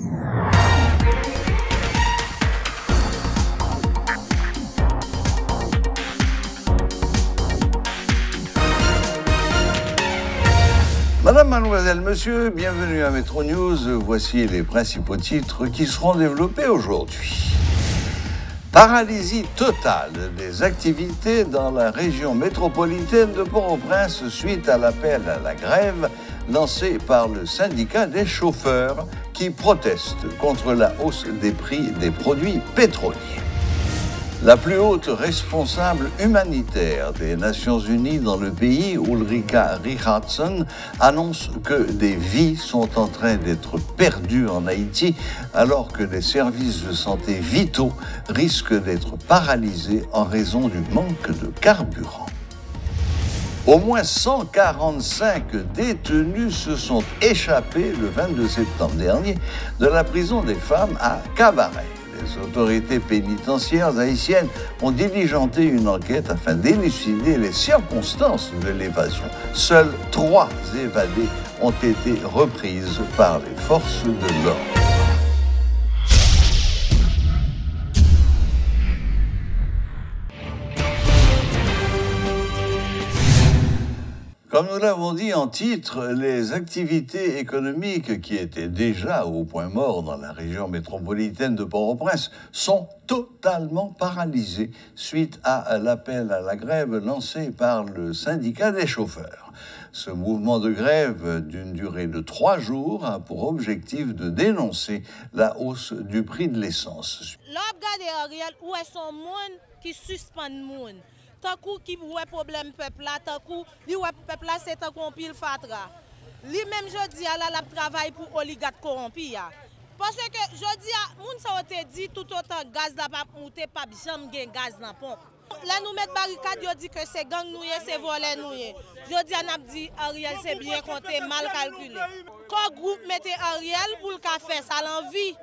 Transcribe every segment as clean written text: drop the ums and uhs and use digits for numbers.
Madame, mademoiselle, monsieur, bienvenue à Metro News. Voici les principaux titres qui seront développés aujourd'hui. Paralysie totale des activités dans la région métropolitaine de Port-au-Prince suite à l'appel à la grève lancé par le syndicat des chauffeurs qui protestent contre la hausse des prix des produits pétroliers. La plus haute responsable humanitaire des Nations Unies dans le pays, Ulrika Richardson, annonce que des vies sont en train d'être perdues en Haïti alors que les services de santé vitaux risquent d'être paralysés en raison du manque de carburant. Au moins 145 détenus se sont échappés le 22 septembre dernier de la prison des femmes à Cabaret. Les autorités pénitentiaires haïtiennes ont diligenté une enquête afin d'élucider les circonstances de l'évasion. Seules 3 évadées ont été reprises par les forces de l'ordre. Comme nous l'avons dit en titre, les activités économiques qui étaient déjà au point mort dans la région métropolitaine de Port-au-Prince sont totalement paralysées suite à l'appel à la grève lancé par le syndicat des chauffeurs. Ce mouvement de grève d'une durée de 3 jours a pour objectif de dénoncer la hausse du prix de l'essence. Ariel, où est son monde qui suspend monde? Tant qui voit problème peuple là, tant li ouais peuple là c'est tant qu'on pile fatra. Li même jodi a la travail pour oligarque corrompu ya. Parce que jodi a moun sa te dit tout autant gaz la pas monter pas jamais gen gaz dans pompe. Là nous mettre barricade yo dit que c'est gang nouye, c'est voler nouye. Jodi a n'a dit Ariel c'est bien compté, mal calculé. Quand groupe mette Ariel pour le faire ça l'envie.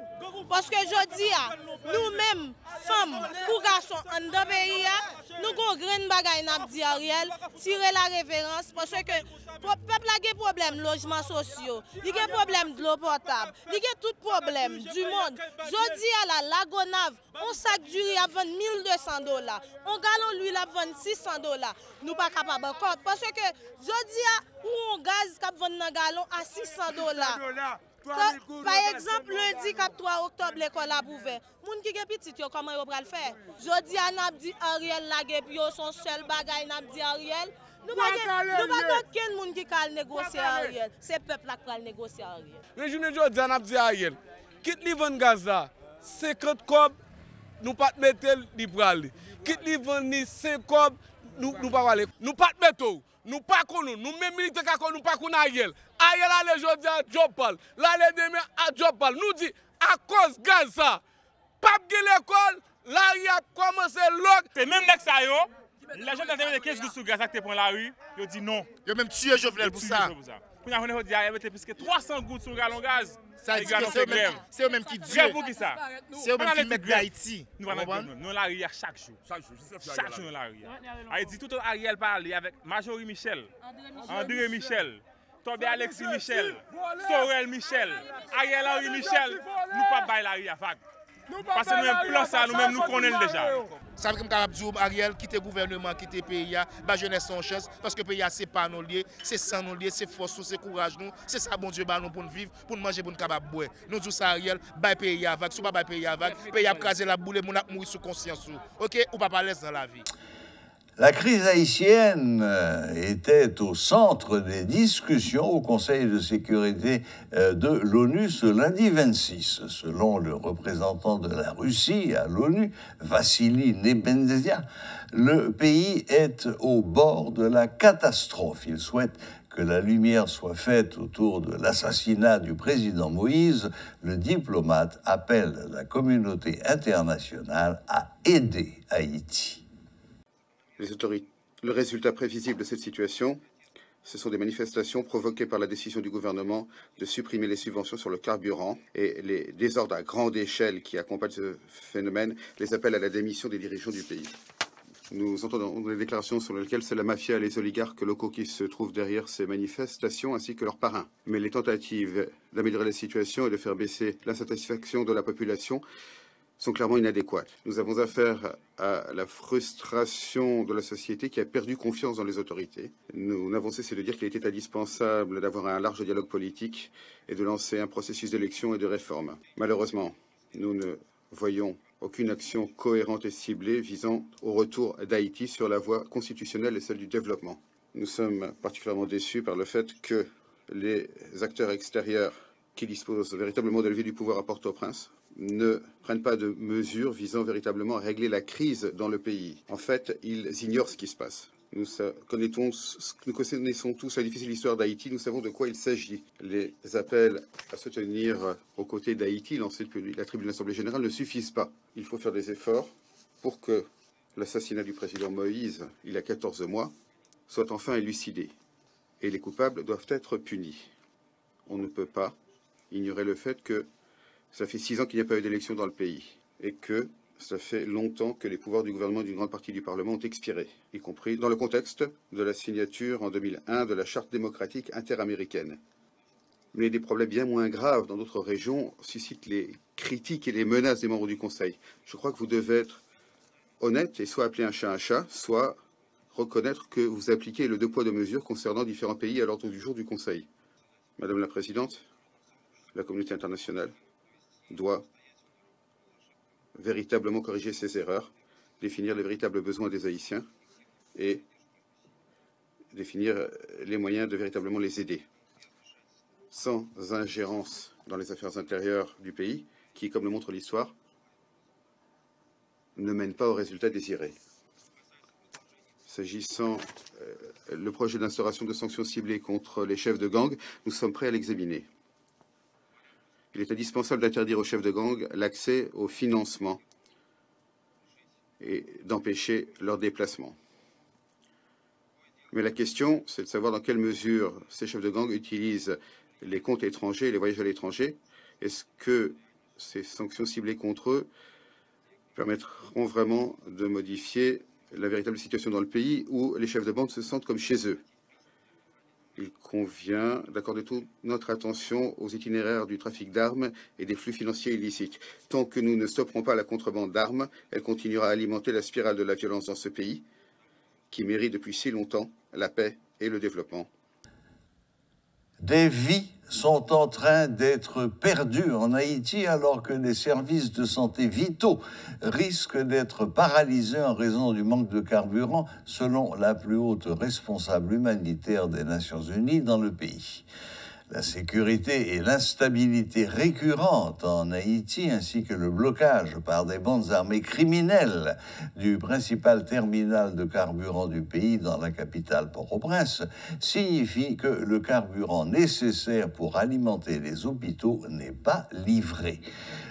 Parce que jodi a nous-mêmes femmes pour garçons en dans pays nous avons grand bagay n'a dit Ariel, tirer la référence parce que peuple a des problèmes logement sociaux, il y a problème de l'eau potable, il y a tout problème du monde. Jodi à la Lagonave, on sac du riz à vendre $1,200, on galon l'huile à vendre $600. Nous pas capable encore parce que jodi à ou on gaz cap vendre dans galon à $600. Par exemple, lundi 3 octobre, l'école a ouvert. Moun qui est petit, comment ils vont le faire? Jodi a n'a dit Ariel la gepio son seul bagay n'a dit Ariel. Nous pas aucun monde qui va négocier Ariel. C'est peuple qui va négocier Ariel. Le journée jodi a n'a dit Ariel. Quitte li vend gaz là, 50 cob nous pas mettre li pral. Quitte li vend ni 5 cob nous pas aller. Nous pas mettre nous pas connait, nous même militaires nous pas connait Ariel. Ariel allait jodi à Jopal, l'aller demain à Jopal. Nous dit à cause gaz ça, pas de l'école, là il a commencé l'autre. C'est même là que ça yo, les gens ont 15 gouttes sur gaz qui prend la rue, ils dit non. Ils même tué Jovenel pour ça. Quand on a dit il y a plus que 300 gouttes sur gallon gaz. Ça dit c'est eux même qui disent. Grève pour qui ça? C'est eux même qui mettent d'Haïti. Nous la rue chaque jour. Chaque jour la rue. Haïti tout Ariel parle avec Majorie Michel, André Michel, Tobé Alexis Michel, Sorel Michel, Ariel Henry Michel, nous pas bailler la rue à vague. Parce que nous-mêmes, plan ça, nous-mêmes, nous connaissons déjà. Ça veut dire que Ariel quitte le gouvernement, quitte le pays, la jeunesse sans chance, parce que le pays, c'est pas nos liés, c'est sans nos liés, c'est force, c'est courage, c'est ça, bon Dieu, nous pour nous vivre, pour nous manger, pour nous capable boire. Nous disons ça, Ariel, bail pays avec, si pas bail pays avec, pays a crasé la boule, nous avons mouru sous conscience. Ok, ou pas l'aise dans la vie. La crise haïtienne était au centre des discussions au Conseil de sécurité de l'ONU ce lundi 26. Selon le représentant de la Russie à l'ONU, Vassili Nebenzia, le pays est au bord de la catastrophe. Il souhaite que la lumière soit faite autour de l'assassinat du président Moïse. Le diplomate appelle la communauté internationale à aider Haïti. Le résultat prévisible de cette situation, ce sont des manifestations provoquées par la décision du gouvernement de supprimer les subventions sur le carburant et les désordres à grande échelle qui accompagnent ce phénomène, les appels à la démission des dirigeants du pays. Nous entendons des déclarations sur lesquelles c'est la mafia et les oligarques locaux qui se trouvent derrière ces manifestations, ainsi que leurs parrains. Mais les tentatives d'améliorer la situation et de faire baisser l'insatisfaction de la population sont clairement inadéquates. Nous avons affaire à la frustration de la société qui a perdu confiance dans les autorités. Nous n'avons cessé de dire qu'il était indispensable d'avoir un large dialogue politique et de lancer un processus d'élection et de réforme. Malheureusement, nous ne voyons aucune action cohérente et ciblée visant au retour d'Haïti sur la voie constitutionnelle et celle du développement. Nous sommes particulièrement déçus par le fait que les acteurs extérieurs qui disposent véritablement de levier du pouvoir à Port-au-Prince ne prennent pas de mesures visant véritablement à régler la crise dans le pays. En fait, ils ignorent ce qui se passe. Nous connaissons tous la difficile histoire d'Haïti, nous savons de quoi il s'agit. Les appels à se tenir aux côtés d'Haïti, lancés depuis la tribune de l'Assemblée générale, ne suffisent pas. Il faut faire des efforts pour que l'assassinat du président Moïse, il y a 14 mois, soit enfin élucidé. Et les coupables doivent être punis. On ne peut pas ignorer le fait que ça fait 6 ans qu'il n'y a pas eu d'élection dans le pays et que ça fait longtemps que les pouvoirs du gouvernement et d'une grande partie du Parlement ont expiré, y compris dans le contexte de la signature en 2001 de la Charte démocratique interaméricaine. Mais des problèmes bien moins graves dans d'autres régions suscitent les critiques et les menaces des membres du Conseil. Je crois que vous devez être honnête et soit appeler un chat, soit reconnaître que vous appliquez le 2 poids 2 mesures concernant différents pays à l'ordre du jour du Conseil. Madame la Présidente, la communauté internationale doit véritablement corriger ses erreurs, définir les véritables besoins des Haïtiens et définir les moyens de véritablement les aider. Sans ingérence dans les affaires intérieures du pays, qui, comme le montre l'histoire, ne mène pas au résultat désiré. S'agissant le projet d'instauration de sanctions ciblées contre les chefs de gang, nous sommes prêts à l'examiner. Il est indispensable d'interdire aux chefs de gang l'accès au financement et d'empêcher leur déplacement. Mais la question, c'est de savoir dans quelle mesure ces chefs de gang utilisent les comptes étrangers, les voyages à l'étranger. Est-ce que ces sanctions ciblées contre eux permettront vraiment de modifier la véritable situation dans le pays où les chefs de bande se sentent comme chez eux? Il convient d'accorder toute notre attention aux itinéraires du trafic d'armes et des flux financiers illicites. Tant que nous ne stopperons pas la contrebande d'armes, elle continuera à alimenter la spirale de la violence dans ce pays, qui mérite depuis si longtemps la paix et le développement. Des vies sont en train d'être perdues en Haïti alors que les services de santé vitaux risquent d'être paralysés en raison du manque de carburant, selon la plus haute responsable humanitaire des Nations Unies dans le pays. La sécurité et l'instabilité récurrentes en Haïti, ainsi que le blocage par des bandes armées criminelles du principal terminal de carburant du pays dans la capitale Port-au-Prince, signifient que le carburant nécessaire pour alimenter les hôpitaux n'est pas livré.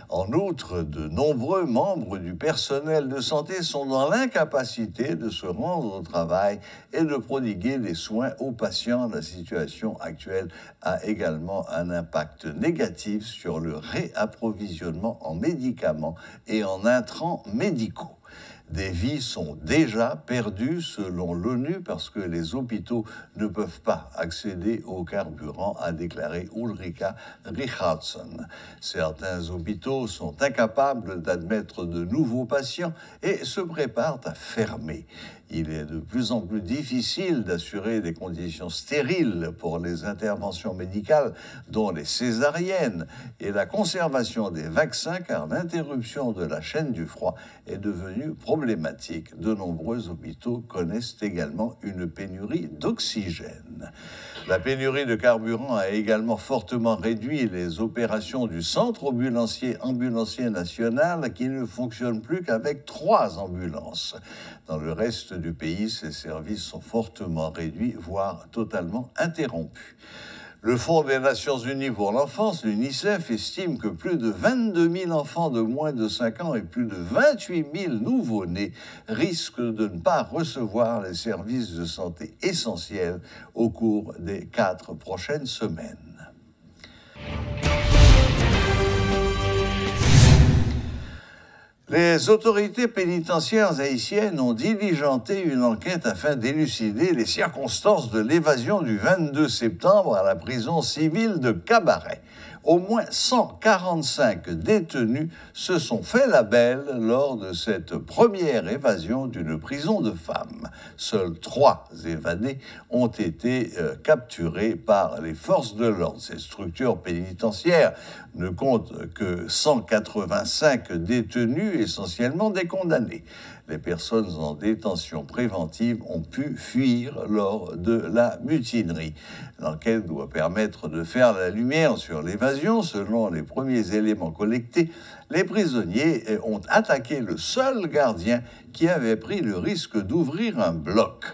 En outre, de nombreux membres du personnel de santé sont dans l'incapacité de se rendre au travail et de prodiguer des soins aux patients. La situation actuelle a également un impact négatif sur le réapprovisionnement en médicaments et en intrants médicaux. Des vies sont déjà perdues selon l'ONU parce que les hôpitaux ne peuvent pas accéder au carburant, a déclaré Ulrika Richardson. Certains hôpitaux sont incapables d'admettre de nouveaux patients et se préparent à fermer. Il est de plus en plus difficile d'assurer des conditions stériles pour les interventions médicales, dont les césariennes, et la conservation des vaccins, car l'interruption de la chaîne du froid est devenue problématique. De nombreux hôpitaux connaissent également une pénurie d'oxygène. La pénurie de carburant a également fortement réduit les opérations du centre ambulancier national qui ne fonctionne plus qu'avec 3 ambulances. Dans le reste du pays, ces services sont fortement réduits, voire totalement interrompus. Le Fonds des Nations Unies pour l'enfance, l'UNICEF, estime que plus de 22 000 enfants de moins de 5 ans et plus de 28 000 nouveau-nés risquent de ne pas recevoir les services de santé essentiels au cours des 4 prochaines semaines. Les autorités pénitentiaires haïtiennes ont diligenté une enquête afin d'élucider les circonstances de l'évasion du 22 septembre à la prison civile de Cabaret. Au moins 145 détenus se sont fait la belle lors de cette première évasion d'une prison de femmes. Seuls 3 évadés ont été capturés par les forces de l'ordre. Cette structure pénitentiaire ne compte que 185 détenus, essentiellement des condamnés. Les personnes en détention préventive ont pu fuir lors de la mutinerie. L'enquête doit permettre de faire la lumière sur l'évasion. Selon les premiers éléments collectés, les prisonniers ont attaqué le seul gardien qui avait pris le risque d'ouvrir un bloc.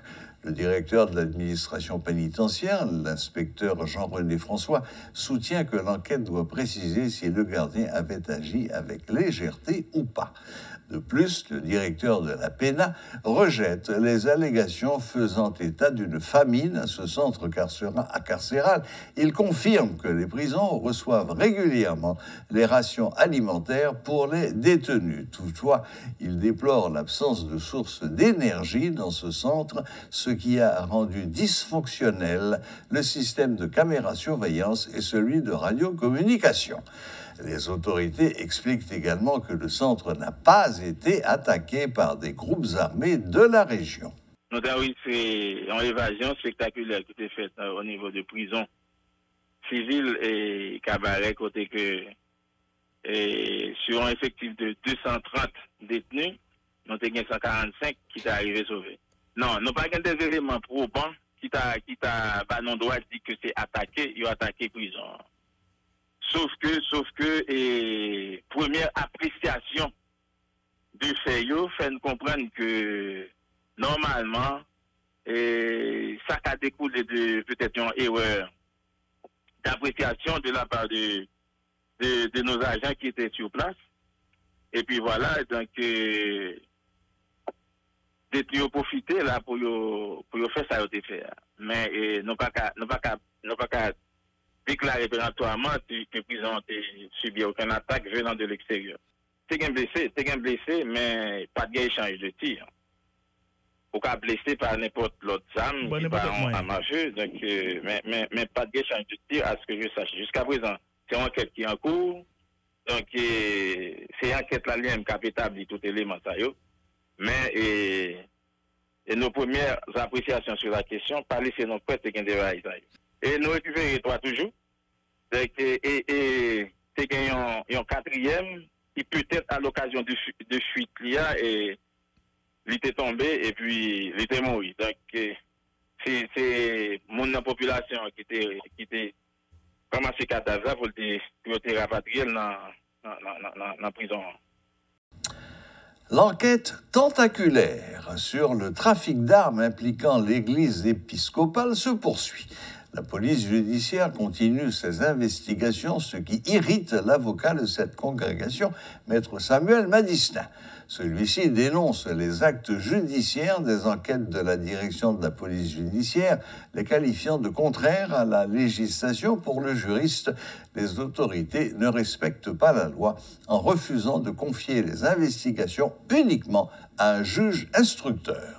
Le directeur de l'administration pénitentiaire, l'inspecteur Jean-René François, soutient que l'enquête doit préciser si le gardien avait agi avec légèreté ou pas. De plus, le directeur de la PENA rejette les allégations faisant état d'une famine à ce centre carcéral. Il confirme que les prisons reçoivent régulièrement les rations alimentaires pour les détenus. Toutefois, il déplore l'absence de sources d'énergie dans ce centre, ce qui a rendu dysfonctionnel le système de caméra-surveillance et celui de radiocommunication. Les autorités expliquent également que le centre n'a pas été attaqué par des groupes armés de la région. Oui, c'est une évasion spectaculaire qui était faite au niveau de prison civile et Cabaret, côté que sur un effectif de 230 détenus, nous avons 145 qui sont arrivés sauvés. Non, nous n'avons pas des éléments probants qui t'a non droit dit que c'est attaqué, ils ont attaqué prison. Sauf que, première appréciation du fait, fait nous comprendre que, normalement, ça a découlé de peut-être une erreur d'appréciation de la part de nos agents qui étaient sur place. Et puis voilà, donc, détenus ont profité là pour faire ça, faire. Mais, nous pas qu'à déclaré péremptoirement que la prison n'a subi aucune attaque venant de l'extérieur. C'est un blessé, mais pas d'échange de tir. Ou qu'à blessé par n'importe l'autre arme, qui part en marche, donc, mais pas d'échange de tir à ce que je sache. Jusqu'à présent, c'est une enquête qui est en cours, donc c'est une enquête là qui a établi tout élément ça. Mais et nos premières appréciations sur la question, par laisser nos prêtres et des rails. Et nous récupérons 3 toujours. Et c'est un 4e qui peut-être à l'occasion de fuite et il était tombé et puis il était mort. Donc c'est mon population qui était ramassé cadavre pour le rapatrier dans la prison. L'enquête tentaculaire sur le trafic d'armes impliquant l'Église épiscopale se poursuit. La police judiciaire continue ses investigations, ce qui irrite l'avocat de cette congrégation, maître Samuel Madistin. Celui-ci dénonce les actes judiciaires des enquêtes de la direction de la police judiciaire, les qualifiant de contraires à la législation. Pour le juriste, les autorités ne respectent pas la loi en refusant de confier les investigations uniquement à un juge instructeur.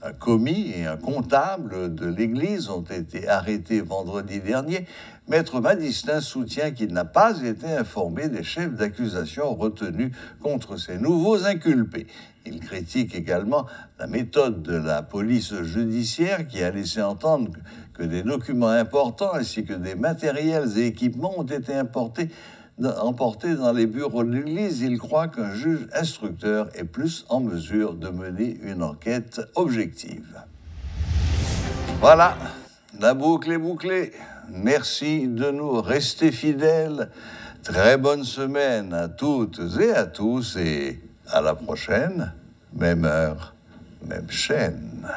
Un commis et un comptable de l'Église ont été arrêtés vendredi dernier. Maître Madistin soutient qu'il n'a pas été informé des chefs d'accusation retenus contre ces nouveaux inculpés. Il critique également la méthode de la police judiciaire qui a laissé entendre que des documents importants ainsi que des matériels et équipements ont été emportés dans les bureaux de l'Église. Il croit qu'un juge instructeur est plus en mesure de mener une enquête objective. Voilà, la boucle est bouclée. Merci de nous rester fidèles. Très bonne semaine à toutes et à tous et à la prochaine, même heure, même chaîne.